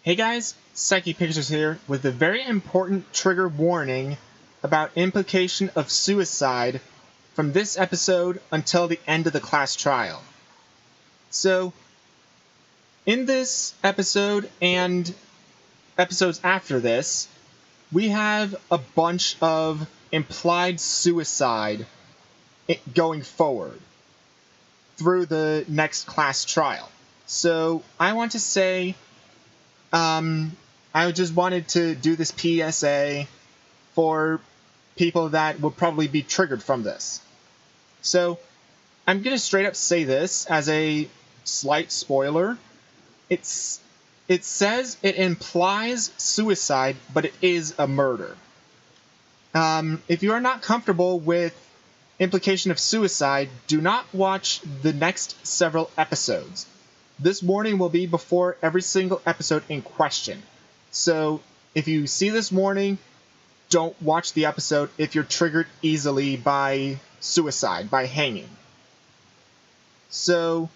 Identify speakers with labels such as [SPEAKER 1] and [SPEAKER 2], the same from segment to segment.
[SPEAKER 1] Hey guys, Psyche Pictures here with a very important trigger warning about implication of suicide from this episode until the end of the class trial. So, in this episode and episodes after this, we have a bunch of implied suicide going forward through the next class trial. So, I want to say I just wanted to do this PSA for people that will probably be triggered from this. So, I'm going to straight up say this as a slight spoiler. It says it implies suicide, but it is a murder. If you are not comfortable with implication of suicide, do not watch the next several episodes. This warning will be before every single episode in question. So, if you see this warning, don't watch the episode if you're triggered easily by suicide, by hanging. So,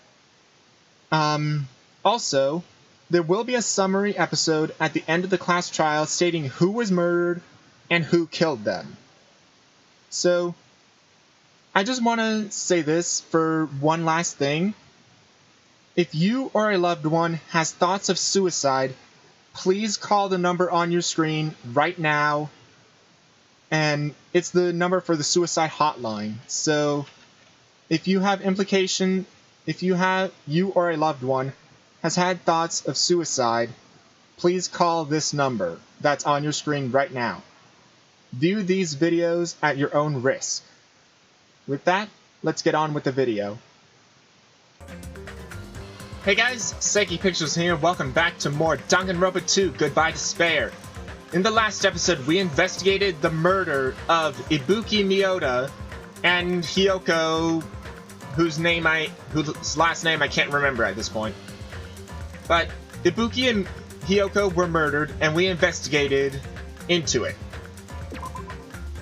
[SPEAKER 1] also, there will be a summary episode at the end of the class trial stating who was murdered and who killed them. So, I just want to say this for one last thing. If you or a loved one has thoughts of suicide, please call the number on your screen right now. And it's the number for the suicide hotline. So if you have implication, if you or a loved one has had thoughts of suicide, please call this number that's on your screen right now. View these videos at your own risk. With that, let's get on with the video. Hey guys, Psyche Pictures here, welcome back to more Danganronpa 2 Goodbye Despair. In the last episode, we investigated the murder of Ibuki Miyota and Hiyoko, whose last name I can't remember at this point. But Ibuki and Hiyoko were murdered, and we investigated into it.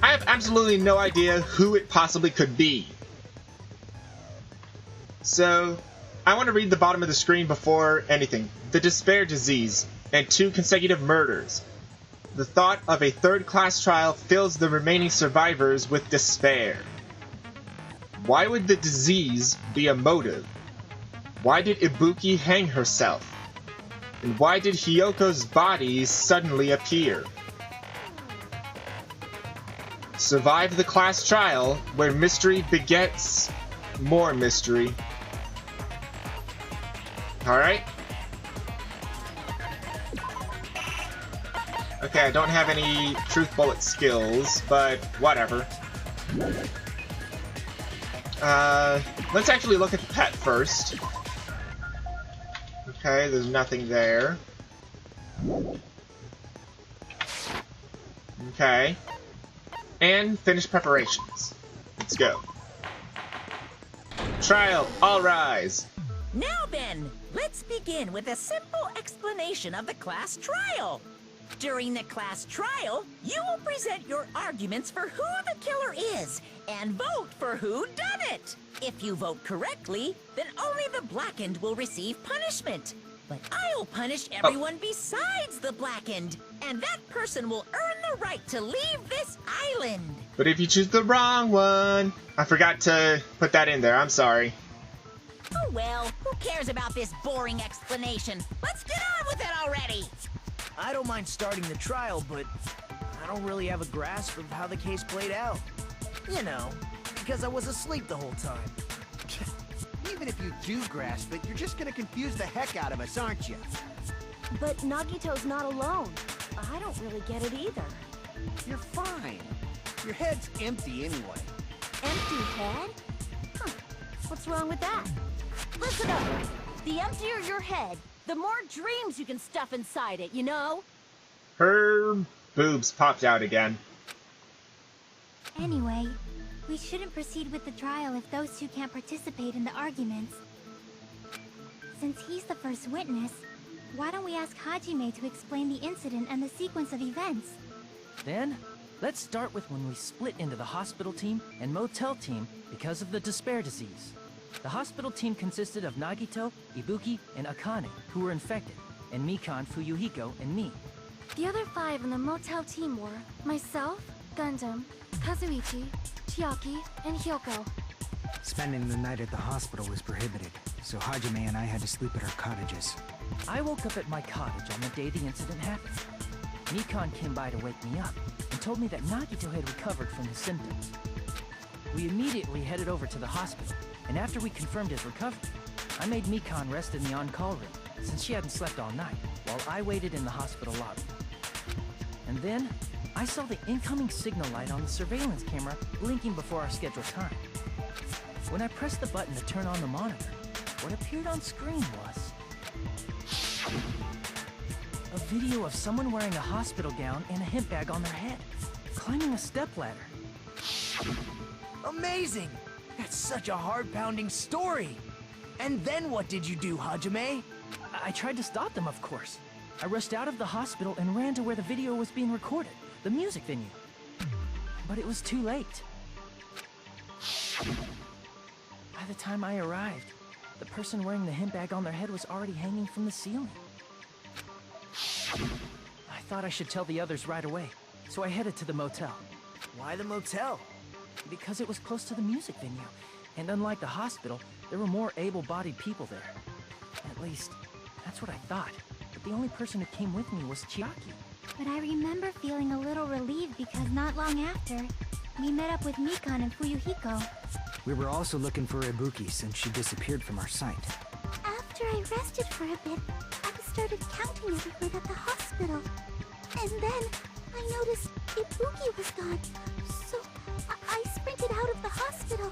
[SPEAKER 1] I have absolutely no idea who it possibly could be. So, I want to read the bottom of the screen before anything. The despair disease and 2 consecutive murders. The thought of a third-class trial fills the remaining survivors with despair. Why would the disease be a motive? Why did Ibuki hang herself? And why did Hiyoko's body suddenly appear? Survive the class trial, where mystery begets more mystery. Alright. Okay, I don't have any truth bullet skills, but whatever. Let's actually look at the pet first. Okay, there's nothing there. Okay. And finish preparations. Let's go. Trial, all rise.
[SPEAKER 2] Now then, let's begin with a simple explanation of the class trial. During the class trial, you will present your arguments for who the killer is and vote for who done it. If you vote correctly, then only the blackened will receive punishment. But I'll punish everyone besides the blackened, and that person will earn the right to leave this island.
[SPEAKER 1] But if you choose the wrong one... I forgot to put that in there, I'm sorry.
[SPEAKER 2] Oh well, who cares about this boring explanation? Let's get on with it already!
[SPEAKER 3] I don't mind starting the trial, but I don't really have a grasp of how the case played out. You know, because I was asleep the whole time. Even if you do grasp it, you're just gonna confuse the heck out of us, aren't you?
[SPEAKER 4] But Nagito's not alone. I don't really get it either.
[SPEAKER 3] You're fine. Your head's empty anyway.
[SPEAKER 4] Empty head? Huh. What's wrong with that? Listen up. The emptier your head, the more dreams you can stuff inside it, you know?
[SPEAKER 1] Her boobs popped out again.
[SPEAKER 5] Anyway, we shouldn't proceed with the trial if those two can't participate in the arguments. Since he's the first witness, why don't we ask Hajime to explain the incident and the sequence of events?
[SPEAKER 6] Then, let's start with when we split into the hospital team and motel team because of the despair disease. The hospital team consisted of Nagito, Ibuki, and Akane, who were infected. and Mikan, Fuyuhiko, and me.
[SPEAKER 5] The other 5 on the motel team were myself, Gundam, Kazuichi, Chiaki, and Hyoko.
[SPEAKER 7] Spending the night at the hospital was prohibited, so Hajime and I had to sleep at our cottages.
[SPEAKER 6] I woke up at my cottage on the day the incident happened. Mikan came by to wake me up and told me that Nagito had recovered from his symptoms. We immediately headed over to the hospital, and after we confirmed his recovery, I made Mikan rest in the on-call room, since she hadn't slept all night, while I waited in the hospital lobby. And then, I saw the incoming signal light on the surveillance camera blinking before our scheduled time. When I pressed the button to turn on the monitor, what appeared on screen was a video of someone wearing a hospital gown and a hemp bag on their head, climbing a stepladder.
[SPEAKER 3] Amazing! That's such a heart-pounding story! And then what did you do, Hajime?
[SPEAKER 6] I tried to stop them, of course. I rushed out of the hospital and ran to where the video was being recorded, the music venue. But it was too late. By the time I arrived, the person wearing the hemp bag on their head was already hanging from the ceiling. I thought I should tell the others right away, so I headed to the motel.
[SPEAKER 3] Why the motel?
[SPEAKER 6] Because it was close to the music venue, and unlike the hospital, there were more able-bodied people there. At least, that's what I thought. But the only person who came with me was Chiaki.
[SPEAKER 5] But I remember feeling a little relieved because not long after, we met up with Mikan and Fuyuhiko.
[SPEAKER 7] We were also looking for Ibuki since she disappeared from our sight.
[SPEAKER 5] After I rested for a bit, I started counting everyone at the hospital. And then, I noticed Ibuki was gone. So, I sprinted out of the hospital.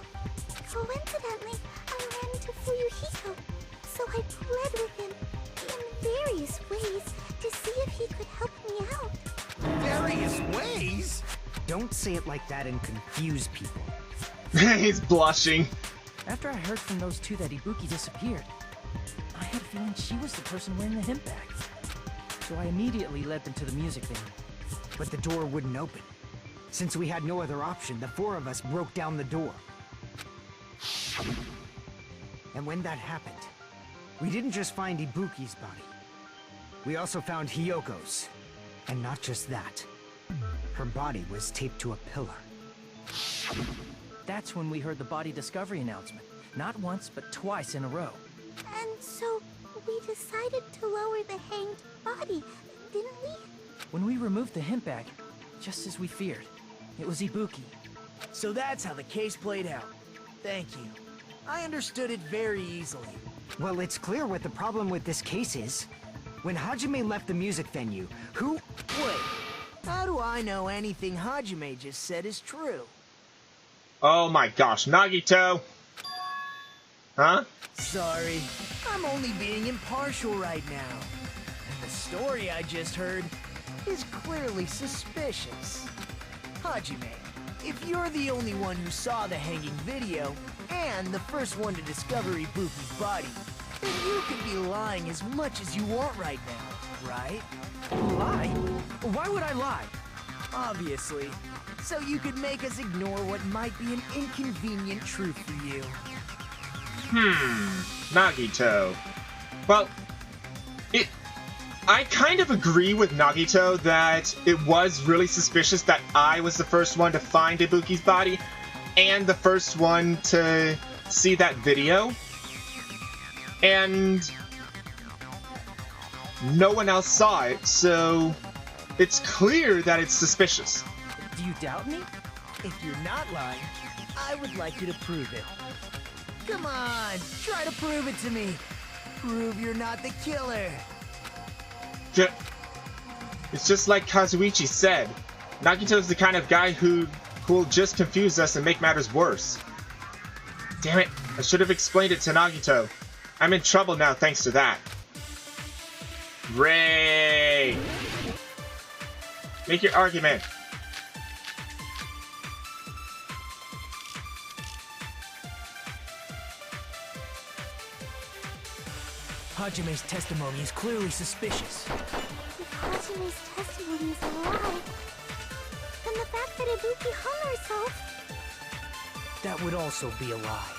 [SPEAKER 5] Coincidentally, I ran into Fuyuhiko. So I pled with him in various ways to see if he could help me out.
[SPEAKER 3] Various ways?
[SPEAKER 7] Don't say it like that and confuse people.
[SPEAKER 1] He's blushing.
[SPEAKER 6] After I heard from those two that Ibuki disappeared, I had a feeling she was the person wearing the hemp bag. So I immediately led them to the music venue.
[SPEAKER 7] But the door wouldn't open. Since we had no other option, the 4 of us broke down the door. And when that happened, we didn't just find Ibuki's body. We also found Hyoko's. And not just that. Her body was taped to a pillar.
[SPEAKER 6] That's when we heard the body discovery announcement. Not once, but twice in a row.
[SPEAKER 5] And so, we decided to lower the hanged body, didn't we?
[SPEAKER 6] When we removed the hemp bag, just as we feared, it was Ibuki.
[SPEAKER 3] So that's how the case played out. Thank you. I understood it very easily.
[SPEAKER 7] Well, it's clear what the problem with this case is. When Hajime left the music venue, who...
[SPEAKER 3] Wait, how do I know anything Hajime just said is true?
[SPEAKER 1] Oh my gosh, Nagito! Huh?
[SPEAKER 3] Sorry, I'm only being impartial right now. And the story I just heard is clearly suspicious. Hajime, if you're the only one who saw the hanging video, and the first one to discover Ibuki's body, then you could be lying as much as you want right now, right?
[SPEAKER 6] Lie? Why would I lie?
[SPEAKER 3] Obviously. So you could make us ignore what might be an inconvenient truth for you.
[SPEAKER 1] Nagito. Well, I kind of agree with Nagito that it was really suspicious that I was the first one to find Ibuki's body and the first one to see that video. And no one else saw it, so it's clear that it's suspicious.
[SPEAKER 6] Do you doubt me?
[SPEAKER 3] If you're not lying, I would like you to prove it. Come on, try to prove it to me. Prove you're not the killer.
[SPEAKER 1] It's just like Kazuichi said. Nagito's the kind of guy who will just confuse us and make matters worse. Damn it, I should have explained it to Nagito. I'm in trouble now thanks to that. Ray! Make your argument.
[SPEAKER 3] Hajime's testimony is clearly suspicious.
[SPEAKER 5] If Hajime's testimony is a lie, then the fact that Ibuki hung herself...
[SPEAKER 3] That would also be a lie.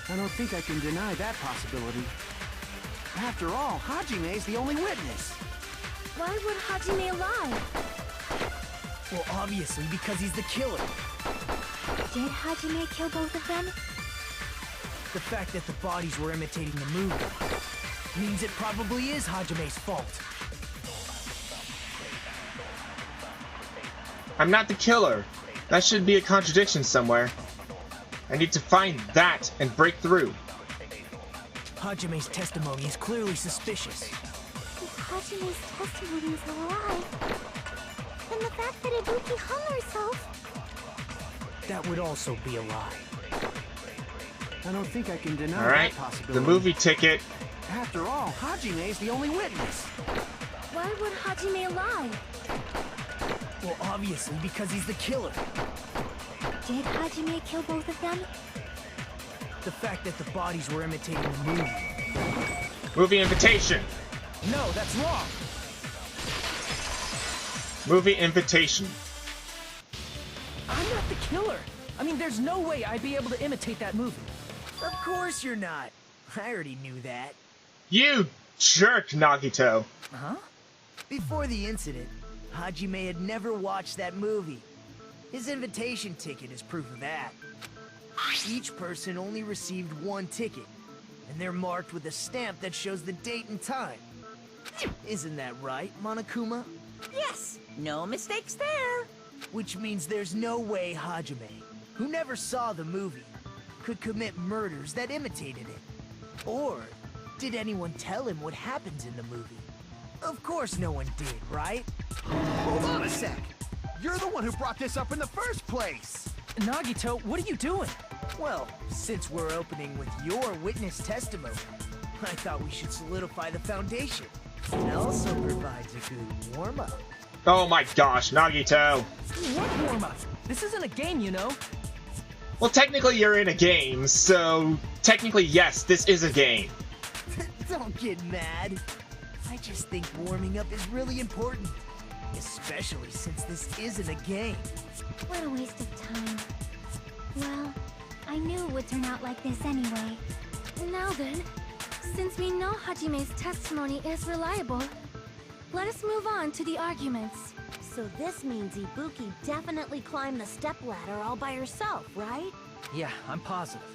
[SPEAKER 7] I don't think I can deny that possibility.
[SPEAKER 3] After all, Hajime is the only witness.
[SPEAKER 4] Why would Hajime lie?
[SPEAKER 3] Well, obviously because he's the killer.
[SPEAKER 5] Did Hajime kill both of them?
[SPEAKER 3] The fact that the bodies were imitating the movie means it probably is Hajime's fault.
[SPEAKER 1] I'm not the killer. That should be a contradiction somewhere. I need to find that and break through.
[SPEAKER 3] Hajime's testimony is clearly suspicious.
[SPEAKER 5] If Hajime's testimony is a lie, then the fact that Ibuki hung herself...
[SPEAKER 3] That would also be a lie.
[SPEAKER 7] I don't think I can deny
[SPEAKER 1] Alright,
[SPEAKER 7] that possibility.
[SPEAKER 1] the movie ticket.
[SPEAKER 3] After all, Hajime is the only witness.
[SPEAKER 4] Why would Hajime lie?
[SPEAKER 3] Well, obviously because he's the killer.
[SPEAKER 5] Did Hajime kill both of them?
[SPEAKER 3] The fact that the bodies were imitating the movie.
[SPEAKER 1] Movie invitation.
[SPEAKER 3] No, that's wrong.
[SPEAKER 1] Movie invitation.
[SPEAKER 6] I'm not the killer. I mean, there's no way I'd be able to imitate that movie.
[SPEAKER 3] Of course you're not. I already knew that.
[SPEAKER 1] You jerk, Nagito.
[SPEAKER 6] Huh?
[SPEAKER 3] Before the incident, Hajime had never watched that movie. His invitation ticket is proof of that. Each person only received one ticket, and they're marked with a stamp that shows the date and time. Isn't that right, Monokuma?
[SPEAKER 2] Yes, no mistakes there.
[SPEAKER 3] Which means there's no way Hajime, who never saw the movie, could commit murders that imitated it. Or did anyone tell him what happens in the movie? Of course no one did, right?
[SPEAKER 8] Hold on a sec! You're the one who brought this up in the first place!
[SPEAKER 6] Nagito, what are you doing?
[SPEAKER 3] Well, since we're opening with your witness testimony, I thought we should solidify the foundation. It also provides a good warm-up.
[SPEAKER 1] Oh my gosh, Nagito.
[SPEAKER 6] What warm-up? This isn't a game, you know.
[SPEAKER 1] Well, technically you're in a game, so technically yes, this is a game.
[SPEAKER 3] Don't get mad. I just think warming up is really important. Especially since this isn't a game.
[SPEAKER 5] What a waste of time. Well, I knew it would turn out like this anyway.
[SPEAKER 4] Now then, since we know Hajime's testimony is reliable, let us move on to the arguments.
[SPEAKER 9] So this means Ibuki definitely climbed the stepladder all by herself, right?
[SPEAKER 6] Yeah, I'm positive.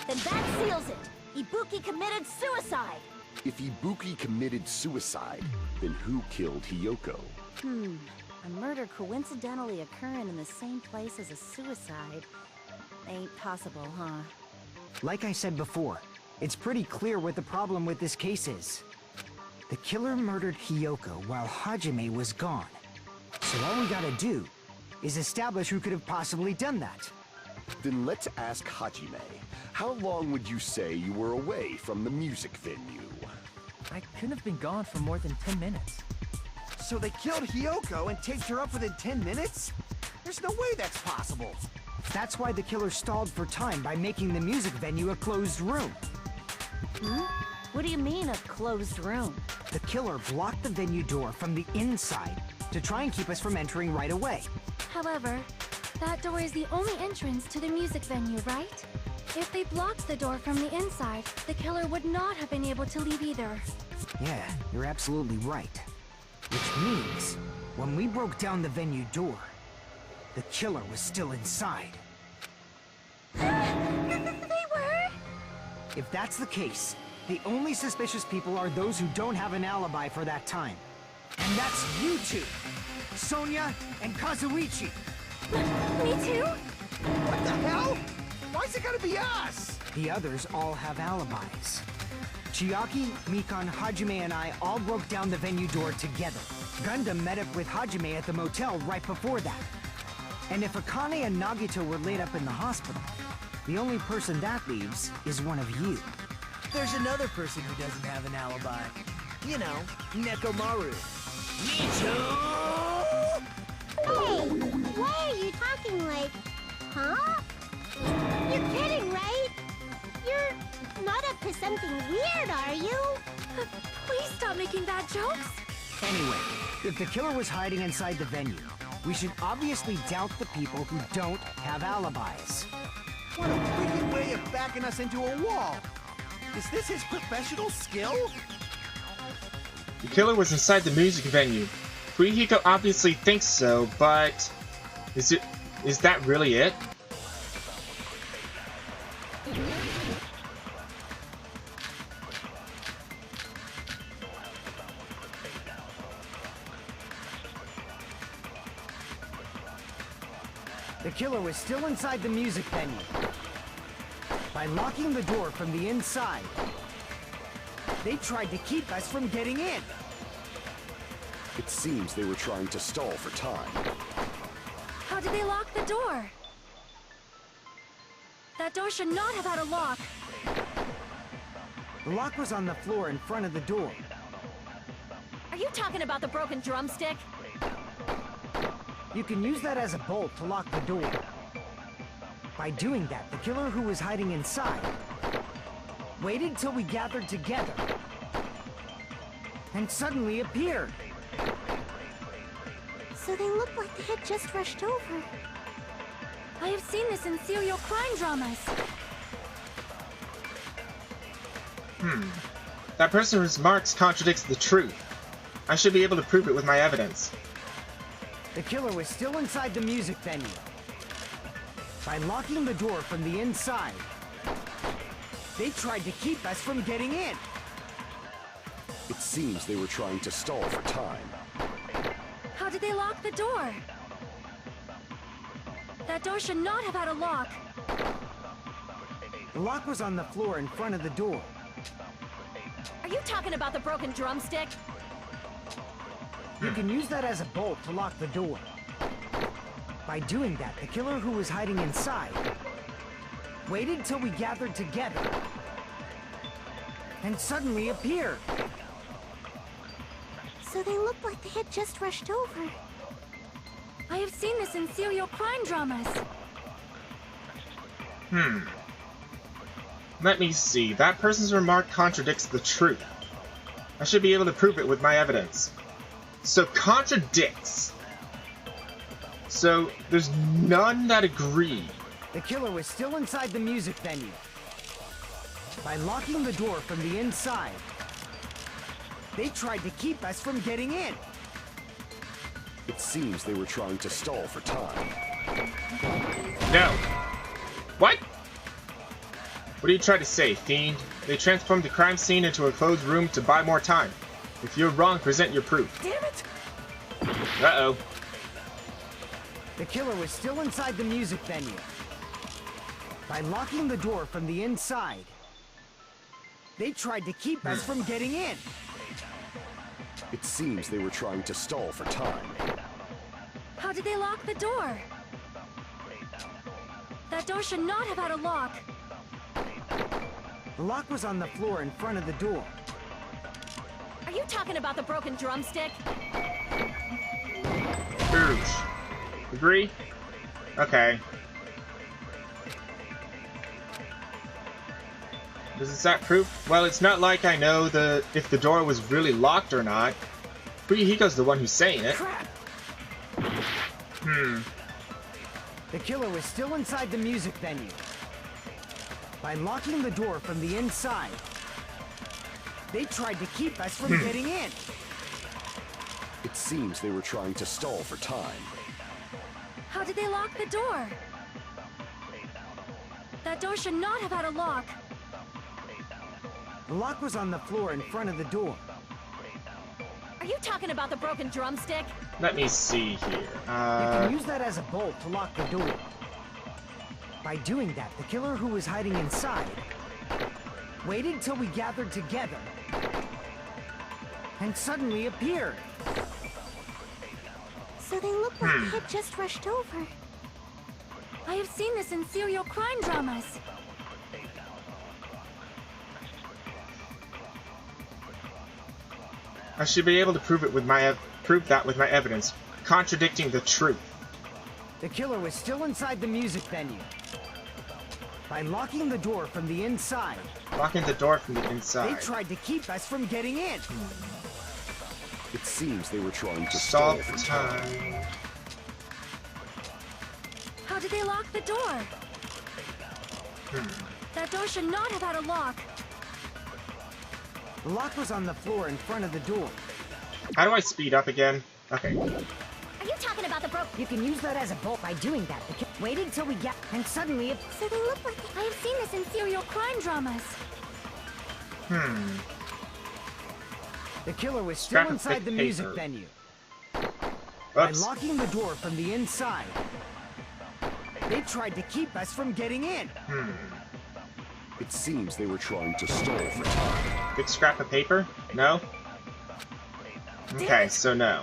[SPEAKER 9] Then that seals it! Ibuki committed suicide!
[SPEAKER 10] If Ibuki committed suicide, then who killed Hiyoko?
[SPEAKER 9] A murder coincidentally occurring in the same place as a suicide. Ain't possible, huh?
[SPEAKER 7] Like I said before, it's pretty clear what the problem with this case is. The killer murdered Hiyoko while Hajime was gone. So all we gotta do is establish who could have possibly done that.
[SPEAKER 10] Then let's ask Hajime. How long would you say you were away from the music venue?
[SPEAKER 6] I couldn't have been gone for more than 10 minutes.
[SPEAKER 8] So they killed Hiyoko and taped her up within 10 minutes? There's no way that's possible.
[SPEAKER 7] That's why the killer stalled for time by making the music venue a closed room.
[SPEAKER 9] What do you mean, a closed room?
[SPEAKER 7] The killer blocked the venue door from the inside to try and keep us from entering right away.
[SPEAKER 4] However, that door is the only entrance to the music venue, right? If they blocked the door from the inside, the killer would not have been able to leave either.
[SPEAKER 7] Yeah, you're absolutely right. Which means, when we broke down the venue door, the killer was still inside.
[SPEAKER 4] They were?
[SPEAKER 7] If that's the case, the only suspicious people are those who don't have an alibi for that time. And that's you two! Sonia and Kazuichi!
[SPEAKER 4] Me too?
[SPEAKER 8] What the hell? Why's it gotta be us?
[SPEAKER 7] The others all have alibis. Chiaki, Mikan, Hajime, and I all broke down the venue door together. Gundam met up with Hajime at the motel right before that. And if Akane and Nagito were laid up in the hospital, the only person that leaves is one of you.
[SPEAKER 3] There's another person who doesn't have an alibi. You know, Nekomaru. Me too!
[SPEAKER 5] Hey, why are you talking like... Huh? You're kidding, right? You're not up to something weird, are you?
[SPEAKER 4] Please stop making bad jokes.
[SPEAKER 7] Anyway, if the killer was hiding inside the venue, we should obviously doubt the people who don't have alibis.
[SPEAKER 8] What a wicked way of backing us into a wall! Is this his professional skill?
[SPEAKER 1] The killer was inside the music venue. Fuyuhiko obviously thinks so, but is that really it?
[SPEAKER 7] The killer was still inside the music venue. By locking the door from the inside, they tried to keep us from getting in.
[SPEAKER 10] It seems they were trying to stall for time.
[SPEAKER 4] How did they lock the door? That door should not have had a lock.
[SPEAKER 7] The lock was on the floor in front of the door.
[SPEAKER 4] Are you talking about the broken drumstick?
[SPEAKER 7] You can use that as a bolt to lock the door. By doing that, the killer who was hiding inside waited till we gathered together and suddenly appeared.
[SPEAKER 5] So they look like they had just rushed over.
[SPEAKER 4] I have seen this in serial crime dramas.
[SPEAKER 1] That person's remarks contradicts the truth. I should be able to prove it with my evidence.
[SPEAKER 7] The killer was still inside the music venue. By locking the door from the inside, they tried to keep us from getting in.
[SPEAKER 10] It seems they were trying to stall for time.
[SPEAKER 4] How did they lock the door? That door should not have had a lock.
[SPEAKER 7] The lock was on the floor in front of the door.
[SPEAKER 4] Are you talking about the broken drumstick?
[SPEAKER 7] You can use that as a bolt to lock the door. By doing that, the killer who was hiding inside waited till we gathered together and suddenly appeared.
[SPEAKER 5] So they look like they had just rushed over.
[SPEAKER 4] I have seen this in serial crime dramas.
[SPEAKER 1] Let me see. That person's remark contradicts the truth. I should be able to prove it with my evidence. So contradicts. So there's none that agree.
[SPEAKER 7] The killer was still inside the music venue. By locking the door from the inside, they tried to keep us from getting in.
[SPEAKER 10] It seems they were trying to stall for time.
[SPEAKER 1] No. What? What are you trying to say, fiend? They transformed the crime scene into a closed room to buy more time. If you're wrong, present your proof.
[SPEAKER 3] Damn it!
[SPEAKER 1] Uh-oh.
[SPEAKER 7] The killer was still inside the music venue. By locking the door from the inside, they tried to keep us from getting in.
[SPEAKER 10] It seems they were trying to stall for time.
[SPEAKER 4] How did they lock the door? That door should not have had a lock.
[SPEAKER 7] The lock was on the floor in front of the door.
[SPEAKER 4] Are you talking about the broken drumstick?
[SPEAKER 1] Rouge. Agree? Okay. Does that proof? Well, it's not like I know if the door was really locked or not. Fuyuhiko's the one who's saying it.
[SPEAKER 3] Crap!
[SPEAKER 7] The killer was still inside the music venue. By locking the door from the inside, they tried to keep us from getting in.
[SPEAKER 10] It seems they were trying to stall for time.
[SPEAKER 4] How did they lock the door? That door should not have had a lock.
[SPEAKER 7] The lock was on the floor in front of the door.
[SPEAKER 4] Are you talking about the broken drumstick?
[SPEAKER 1] Let me see here.
[SPEAKER 7] You can use that as a bolt to lock the door. By doing that, the killer who was hiding inside waited till we gathered together and suddenly appeared.
[SPEAKER 5] So they look like they had just rushed over.
[SPEAKER 4] I have seen this in serial crime dramas.
[SPEAKER 1] I should be able to prove that with my evidence, contradicting the truth.
[SPEAKER 7] The killer was still inside the music venue. By locking the door from the inside,
[SPEAKER 1] Locking the door from the inside.
[SPEAKER 7] they tried to keep us from getting in.
[SPEAKER 10] It seems they were trying to stall
[SPEAKER 1] Stall
[SPEAKER 10] for
[SPEAKER 1] for
[SPEAKER 10] time.
[SPEAKER 1] time.
[SPEAKER 4] How did they lock the door? That door should not have had a lock.
[SPEAKER 7] The lock was on the floor in front of the door.
[SPEAKER 1] How do I speed up again? Okay.
[SPEAKER 4] Are you talking about the broke?
[SPEAKER 7] You can use that as a bolt by doing that. Waited till we get... And suddenly it...
[SPEAKER 5] So they look like... I have seen this in serial crime dramas.
[SPEAKER 7] The killer was still
[SPEAKER 1] Scrap of
[SPEAKER 7] inside
[SPEAKER 1] thick
[SPEAKER 7] the music
[SPEAKER 1] paper.
[SPEAKER 7] venue. By
[SPEAKER 1] Oops.
[SPEAKER 7] locking the door from the inside, they tried to keep us from getting in.
[SPEAKER 10] It seems they were trying to stall for time.
[SPEAKER 1] Big scrap of paper? No? Okay, so no.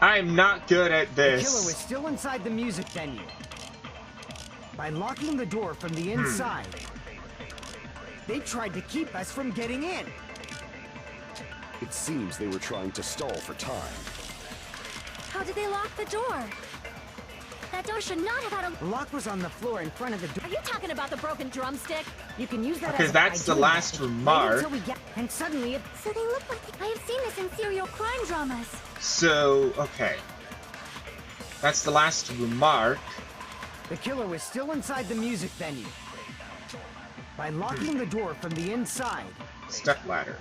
[SPEAKER 1] I'm not good at
[SPEAKER 7] The killer was
[SPEAKER 1] this.
[SPEAKER 7] still inside the music venue. By locking the door from the inside, they tried to keep us from getting in.
[SPEAKER 10] It seems they were trying to stall for time.
[SPEAKER 4] How did they lock the door? That door should not have had a...
[SPEAKER 7] The lock was on the floor in front of the door.
[SPEAKER 4] Are you talking about the broken drumstick?
[SPEAKER 7] You can use that
[SPEAKER 1] Okay,
[SPEAKER 7] as a...
[SPEAKER 1] that's the last remark.
[SPEAKER 7] Wait until we get... And suddenly it...
[SPEAKER 5] So they look like... I have seen this in serial crime dramas.
[SPEAKER 1] So, okay. That's the last remark.
[SPEAKER 7] The killer was still inside the music venue. By locking the door from the inside,
[SPEAKER 1] Stepladder.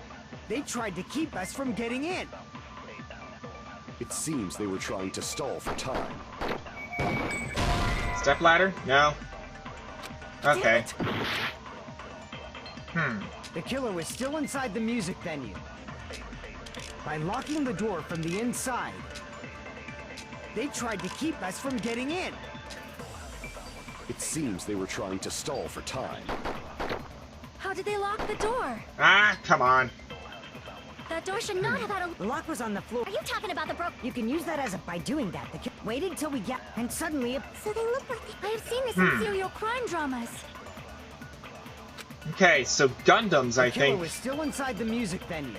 [SPEAKER 7] they tried to keep us from getting in.
[SPEAKER 10] It seems they were trying to stall for time.
[SPEAKER 1] Stepladder? No. Okay.
[SPEAKER 7] The killer was still inside the music venue. By locking the door from the inside, they tried to keep us from getting in.
[SPEAKER 10] It seems they were trying to stall for time.
[SPEAKER 4] How did they lock the door?
[SPEAKER 1] Ah, come on.
[SPEAKER 4] That door should not have had a...
[SPEAKER 7] The lock was on the floor.
[SPEAKER 4] Are you talking about the broke...
[SPEAKER 7] You can use that as a... By doing that, the killer waited till we get... And suddenly it...
[SPEAKER 5] So they look like... I have seen this in serial crime dramas.
[SPEAKER 1] Okay, so Gundams, I
[SPEAKER 7] The killer
[SPEAKER 1] think.
[SPEAKER 7] was still inside the music venue.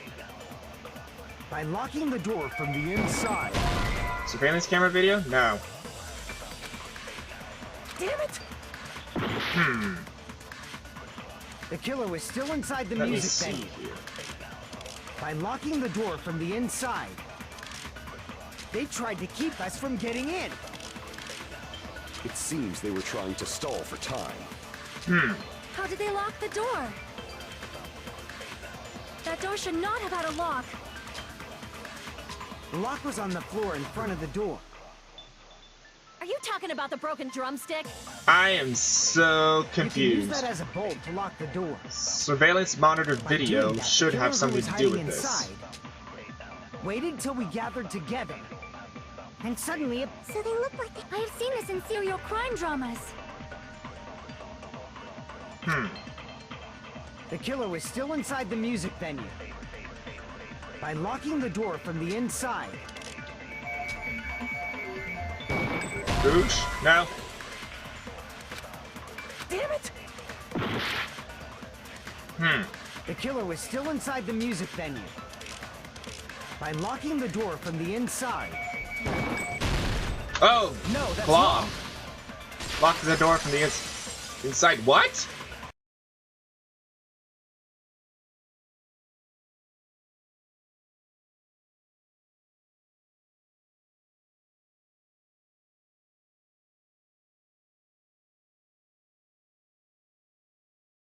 [SPEAKER 7] By locking the door from the inside,
[SPEAKER 1] Surveillance camera video? No.
[SPEAKER 4] Damn it!
[SPEAKER 7] the killer was still inside the
[SPEAKER 1] Let me
[SPEAKER 7] music
[SPEAKER 1] see
[SPEAKER 7] venue.
[SPEAKER 1] here.
[SPEAKER 7] By locking the door from the inside, they tried to keep us from getting in.
[SPEAKER 10] It seems they were trying to stall for time.
[SPEAKER 4] How did they lock the door? That door should not have had a lock.
[SPEAKER 7] The lock was on the floor in front of the door.
[SPEAKER 4] Are you talking about the broken drumstick?
[SPEAKER 1] I am so
[SPEAKER 7] You can use
[SPEAKER 1] confused.
[SPEAKER 7] that as a bolt to lock the door.
[SPEAKER 1] Surveillance monitor
[SPEAKER 7] By
[SPEAKER 1] video
[SPEAKER 7] doing that,
[SPEAKER 1] should
[SPEAKER 7] the
[SPEAKER 1] have
[SPEAKER 7] killer
[SPEAKER 1] something
[SPEAKER 7] was
[SPEAKER 1] to do with
[SPEAKER 7] hiding
[SPEAKER 1] this.
[SPEAKER 7] inside. Waited till we gathered together. And suddenly it...
[SPEAKER 5] So they look like... I have seen this in serial crime dramas.
[SPEAKER 7] The killer was still inside the music venue. By locking the door from the inside,
[SPEAKER 1] Boosh? No.
[SPEAKER 4] Damn it!
[SPEAKER 7] the killer was still inside the music venue. By locking the door from the inside,
[SPEAKER 1] Oh,
[SPEAKER 7] no, that's
[SPEAKER 1] Glom. Locked the door from the inside. What?